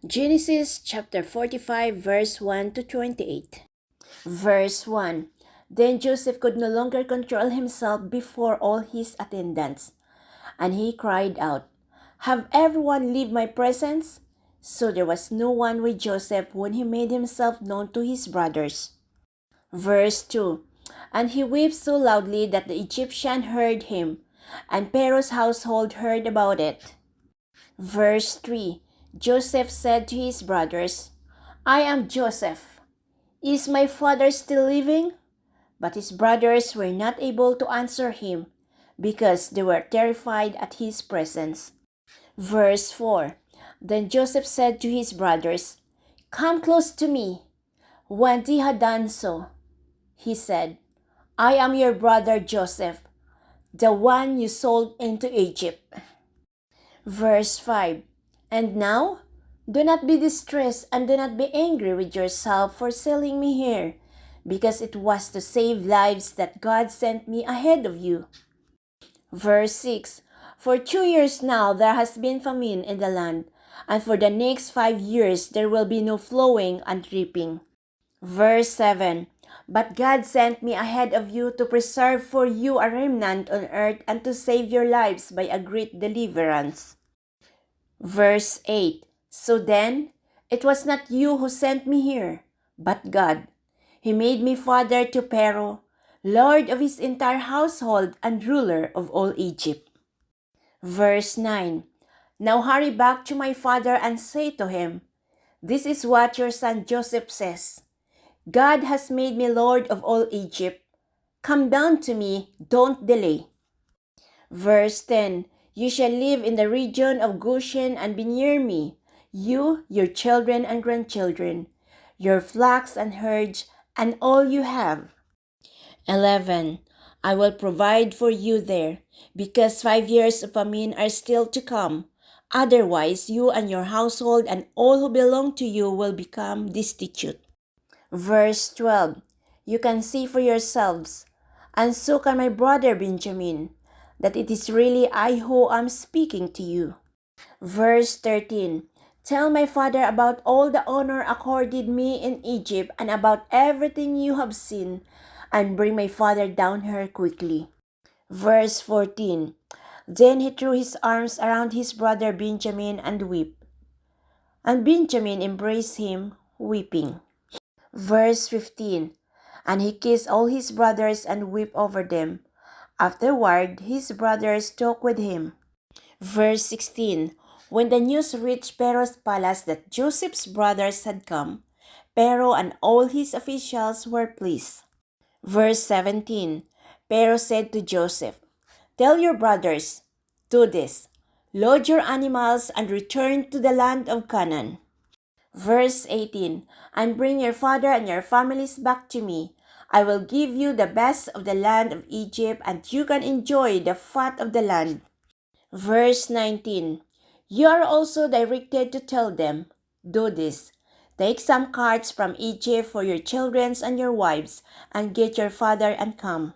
Genesis chapter 45 verse 1 to 28. Verse 1. Then Joseph could no longer control himself before all his attendants, and he cried out, "Have everyone leave my presence?" So there was no one with Joseph when he made himself known to his brothers. Verse 2. And he wept so loudly that the Egyptian heard him, and Pharaoh's household heard about it. Verse 3. Joseph said to his brothers, "I am Joseph. Is my father still living?" But his brothers were not able to answer him, because they were terrified at his presence. Verse 4. Then Joseph said to his brothers, "Come close to me." When he had done so, he said, "I am your brother Joseph, the one you sold into Egypt." Verse 5. And now, do not be distressed and do not be angry with yourself for selling me here, because it was to save lives that God sent me ahead of you. Verse 6. For 2 years now there has been famine in the land, and for the next 5 years there will be no plowing and reaping. Verse 7. But God sent me ahead of you to preserve for you a remnant on earth and to save your lives by a great deliverance. Verse 8. So then, it was not you who sent me here, but God. He made me father to Pharaoh, lord of his entire household and ruler of all Egypt. Verse 9. Now hurry back to my father and say to him, "This is what your son Joseph says. God has made me lord of all Egypt. Come down to me, don't delay." Verse 10. You shall live in the region of Goshen and be near me, you, your children and grandchildren, your flocks and herds, and all you have. 11. I will provide for you there, because 5 years of famine are still to come. Otherwise, you and your household and all who belong to you will become destitute. Verse 12. You can see for yourselves, and so can my brother Benjamin, that it is really I who am speaking to you. Verse 13. Tell my father about all the honor accorded me in Egypt and about everything you have seen, and bring my father down here quickly. Verse 14. Then he threw his arms around his brother Benjamin and wept. And Benjamin embraced him, weeping. Verse 15. And he kissed all his brothers and wept over them. Afterward, his brothers talked with him. Verse 16. When the news reached Pharaoh's palace that Joseph's brothers had come, Pharaoh and all his officials were pleased. Verse 17. Pharaoh said to Joseph, "Tell your brothers, do this, load your animals and return to the land of Canaan." Verse 18. And bring your father and your families back to me. I will give you the best of the land of Egypt, and you can enjoy the fat of the land. Verse 19. You are also directed to tell them, do this. Take some carts from Egypt for your children and your wives, and get your father and come.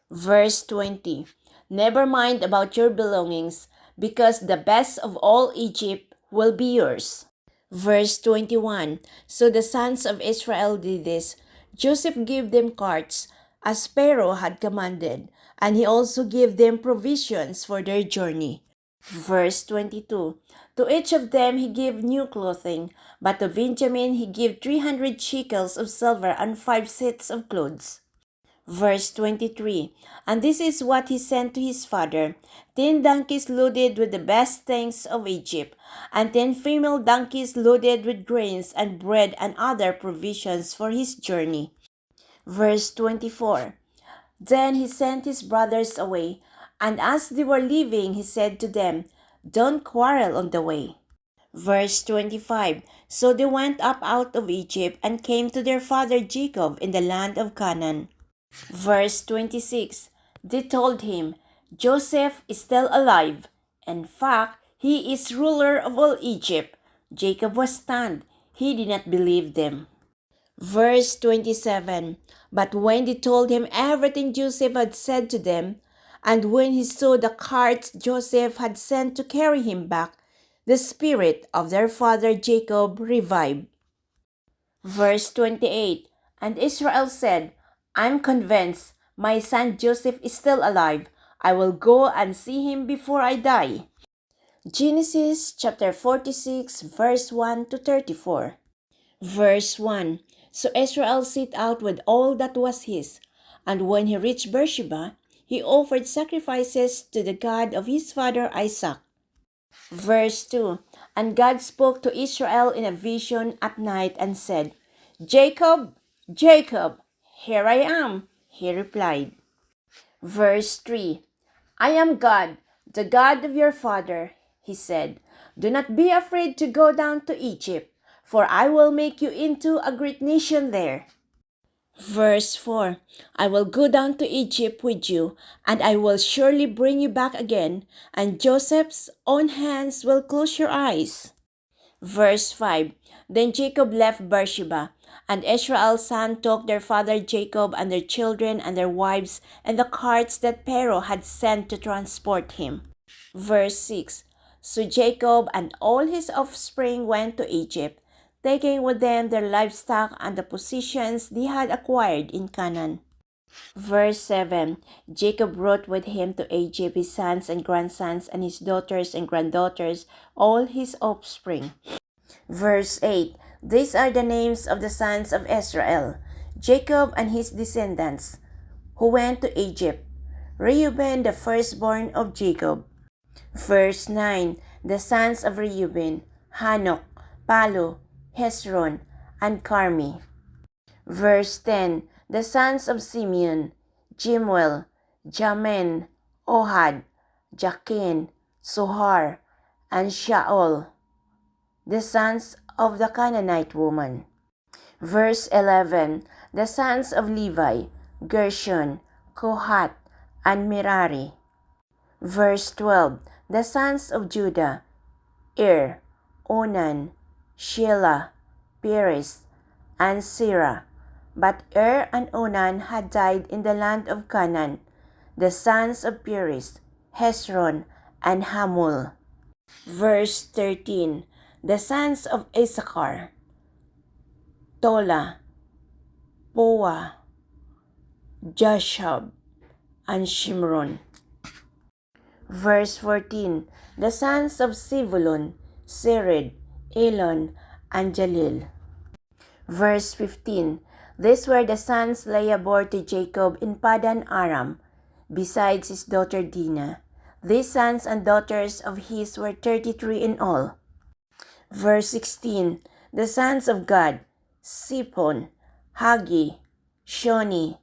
Verse 20. Never mind about your belongings, because the best of all Egypt will be yours. Verse 21. So the sons of Israel did this. Joseph gave them carts, as Pharaoh had commanded, and he also gave them provisions for their journey. Verse 22. To each of them he gave new clothing, but to Benjamin he gave 300 shekels of silver and 5 sets of clothes. Verse 23. And this is what he sent to his father, 10 donkeys loaded with the best things of Egypt, and 10 female donkeys loaded with grains and bread and other provisions for his journey. Verse 24. Then he sent his brothers away, and as they were leaving, he said to them, "Don't quarrel on the way." Verse 25. So they went up out of Egypt and came to their father Jacob in the land of Canaan. Verse 26. They told him, "Joseph is still alive. In fact, he is ruler of all Egypt." Jacob was stunned. He did not believe them. Verse 27. But when they told him everything Joseph had said to them, and when he saw the carts Joseph had sent to carry him back, the spirit of their father Jacob revived. Verse 28, and Israel said, I'm convinced my son Joseph is still alive. I will go and see him before I die. Genesis chapter 46, verse 1 to 34. Verse 1, so Israel set out with all that was his, and when he reached Beersheba, he offered sacrifices to the God of his father Isaac. Verse 2, and God spoke to Israel in a vision at night and said, Jacob, Jacob, here I am, he replied. Verse 3, I am God, the God of your father, he said. Do not be afraid to go down to Egypt, for I will make you into a great nation there. Verse 4, I will go down to Egypt with you, and I will surely bring you back again, and Joseph's own hands will close your eyes. Verse 5, then Jacob left Beersheba, and Israel's son took their father Jacob and their children and their wives and the carts that Pharaoh had sent to transport him. Verse 6, so Jacob and all his offspring went to Egypt, taking with them their livestock and the possessions they had acquired in Canaan. Verse 7, Jacob brought with him to Egypt his sons and grandsons and his daughters and granddaughters, all his offspring. Verse 8, these are the names of the sons of Israel, Jacob and his descendants, who went to Egypt. Reuben, the firstborn of Jacob. Verse 9, the sons of Reuben, Hanok, Palu, Hezron, and Carmi. Verse 10, the sons of Simeon, Jemuel, Jamin, Ohad, Jachin, Sohar, and Shaul, the sons of the Canaanite woman. Verse 11, the sons of Levi, Gershon, Kohath, and Merari. Verse 12, the sons of Judah, Onan, Shelah, Perez, and Sirah. But and Onan had died in the land of Canaan. The sons of Perez, Hezron, and Hamul. Verse 13, the sons of Issachar, Tola, Puah, Jashub, and Shimron. Verse 14, the sons of Zebulun, Sered, Elon, and Jalil. Verse 15, these were the sons Leah bore to Jacob in Padan Aram, besides his daughter Dinah. These sons and daughters of his were 33 in all. Verse 16, the sons of Gad, Siphon, Hagi, Shoni,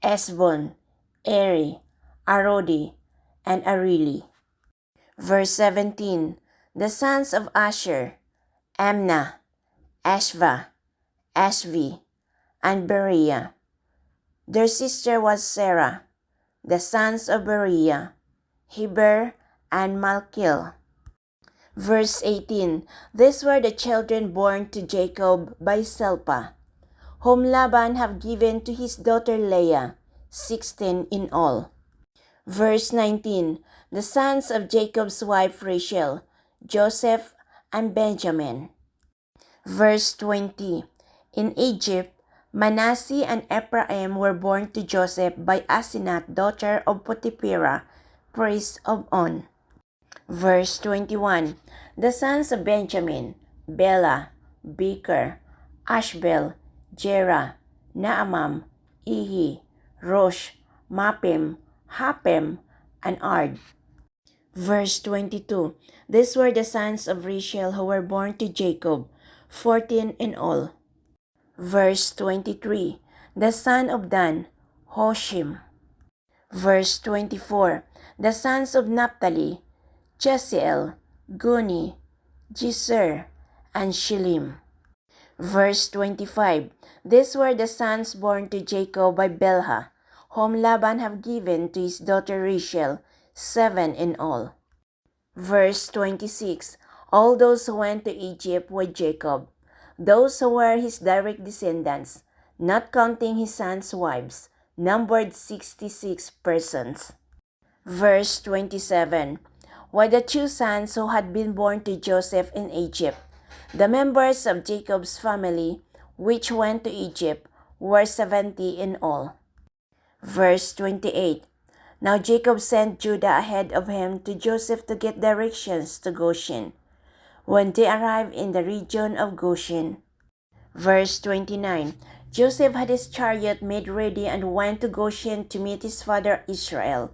Esbon, Eri, Arodi, and Areli. Verse 17, the sons of Asher, Amna, Ashva, Ashvi, and Beriah. Their sister was Sarah. The sons of Beriah, Heber, and Malchil. Verse 18, these were the children born to Jacob by Zilpah, whom Laban had given to his daughter Leah, 16 in all. Verse 19, the sons of Jacob's wife Rachel, Joseph, and Benjamin. Verse 20, in Egypt, Manasseh and Ephraim were born to Joseph by Asenath, daughter of Potipherah, priest of On. Verse 21, the sons of Benjamin, Bela, Becher, Ashbel, Jerah, Naamam, Ihi, Rosh, Mapim, Hapem, and Ard. Verse 22, these were the sons of Rachel who were born to Jacob, 14 in all. Verse 23, the son of Dan, Hoshim. Verse 24, the sons of Naphtali, Jesiel, Guni, Jezer, and Shillim. Verse 25, these were the sons born to Jacob by Bilhah, whom Laban had given to his daughter Rachel, 7 in all. Verse 26, all those who went to Egypt with Jacob, those who were his direct descendants, not counting his sons' wives, numbered 66 persons. Verse 27, were the two sons who had been born to Joseph in Egypt. The members of Jacob's family, which went to Egypt, were 70 in all. Verse 28. Now Jacob sent Judah ahead of him to Joseph to get directions to Goshen. When they arrived in the region of Goshen. Verse 29. Joseph had his chariot made ready and went to Goshen to meet his father Israel.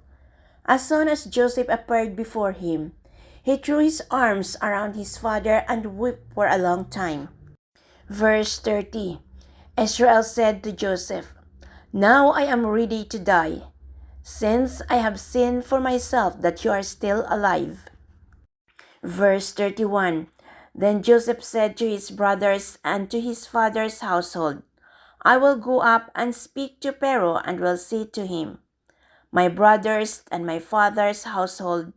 As soon as Joseph appeared before him, he threw his arms around his father and wept for a long time. Verse 30. Israel said to Joseph, Now I am ready to die, since I have seen for myself that you are still alive. Verse 31. Then Joseph said to his brothers and to his father's household, I will go up and speak to Pharaoh and will say to him, My brothers and my father's household,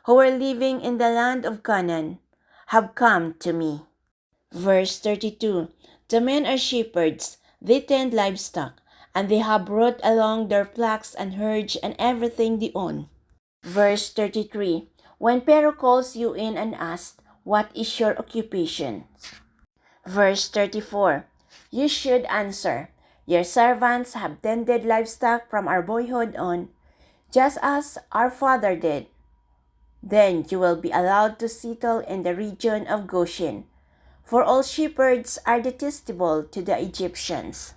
who are living in the land of Canaan, have come to me. Verse 32. The men are shepherds, they tend livestock, and they have brought along their flocks and herds and everything they own. Verse 33. When Pharaoh calls you in and asks, What is your occupation? Verse 34. You should answer, Your servants have tended livestock from our boyhood on, just as our father did. Then you will be allowed to settle in the region of Goshen, for all shepherds are detestable to the Egyptians.